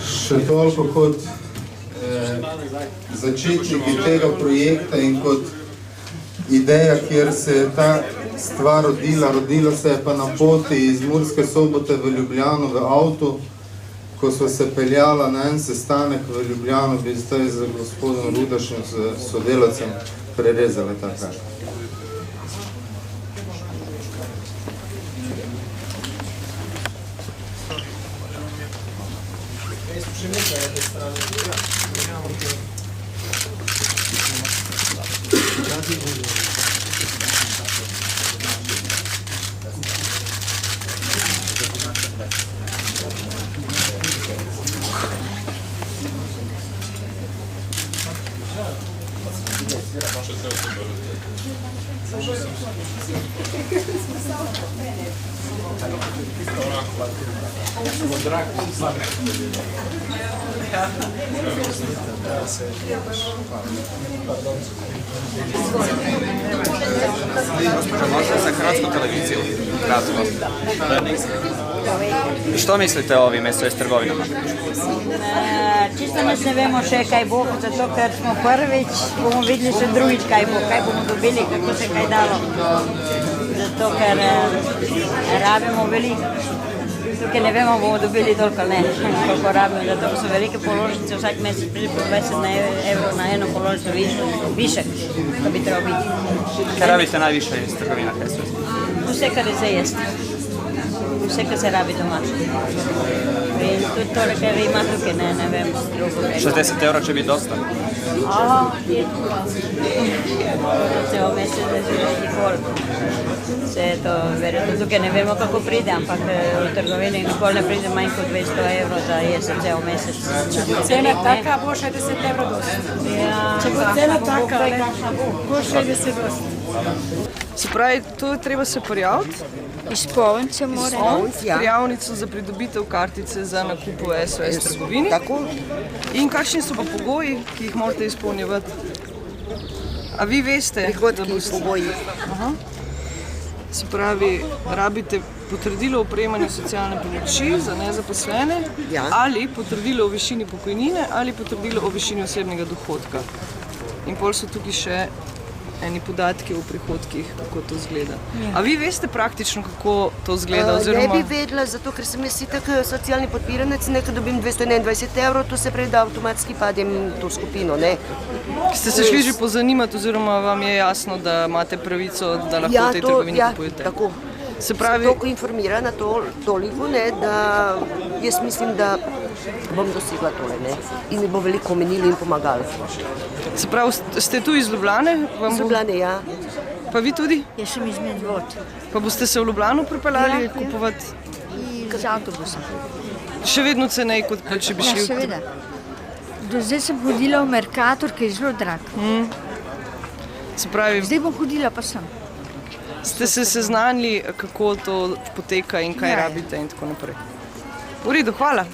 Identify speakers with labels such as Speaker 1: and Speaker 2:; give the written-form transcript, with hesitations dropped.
Speaker 1: Še toliko kot začetniki tega projekta in kot ideja, kjer se je ta stvar rodila se je pa na poti iz Murske Sobote v Ljubljano v avtu. Ko sva se peljala na en sestanek v Ljubljano, bi zdaj z gospodom Rudašem, s sodelavcem, prerezali ta kraj.
Speaker 2: Možda za Hrvatsku televiziju, kratko. Što mislite o ovim SOS trgovinama?
Speaker 3: Čisto nič ne vemo še kaj bo, zato ker smo prvič, bomo videli še drugič kaj bo, kaj bomo dobili, kako se kaj dalo. Zato ker rabimo veliko. Tukaj ne vemo, bomo dobili toliko ne, koliko rabimo, zato so velike položnice, vsak mesec pride po 20 evrov na eno položnico višek, da bi trebalo biti.
Speaker 2: Kaj rabite najviše iz trgovina SOS?
Speaker 3: Vse, kar je za jesti. Vse, kar se rabi doma. In tudi tole, kar ima tukaj, ne vem, drugo reči.
Speaker 2: 60 evrov će biti dosta?
Speaker 3: Celo mesec je že nikoli. Vse je to, verjetno tukaj ne vemo, kako pride, ampak v trgovini nikoli ne pride manj kot 200 evrov za jesti cel mesec.
Speaker 4: Če bo cena taka, bo 60 evrov dosti. Če bo cena taka, bo 60 dosti.
Speaker 5: Se pravi, to je treba se prijaviti.
Speaker 6: Izpolniti se mora.
Speaker 5: Prijavnico za pridobitev kartice za nakup v SOS trgovini.
Speaker 7: Tako.
Speaker 5: In kakšni so pa pogoji, ki jih morate izpolnjevati? A vi veste, da boste
Speaker 7: pogoji?
Speaker 5: Se pravi, rabite potrdilo o prejemanju socialne pomoči za nezaposlene, ali potrdilo o višini pokojnine, ali potrdilo o višini osebnega dohodka. In pol so tukaj še eni podatki o prihodkih, kako to izgleda. A vi veste praktično, kako to izgleda?
Speaker 7: Ne bi vedela, zato ker sem jaz itak socialni podpiranec, nekaj dobim 221 evrov, to se pravi, da avtomatski padem to skupino, ne.
Speaker 5: Ste se šli že pozanimati, oziroma vam je jasno, da imate pravico, da lahko v tej trgovini kupujete?
Speaker 7: Ja, tako.
Speaker 5: Se pravi,
Speaker 7: sem toliko informirana toliko, da jaz mislim, da bom dosegla tole, ne. In mi bo veliko omenili in pomagali.
Speaker 5: Se pravi, ste tu iz Ljubljane?
Speaker 7: Iz Ljubljane, ja.
Speaker 5: Pa vi tudi?
Speaker 6: Jaz sem iz Medvod.
Speaker 5: Pa boste se v Ljubljano pripeljali kupovati?
Speaker 6: Z avtobusom.
Speaker 5: Še vedno cenej, kot če bi šli?
Speaker 6: Ja, seveda. Do zdaj sem hodila v Mercator, ki je zelo drag.
Speaker 5: Se pravi,
Speaker 6: zdaj bom hodila, pa sem.
Speaker 5: Ste se seznanili, kako to poteka in kaj rabite in tako naprej? V redu, hvala.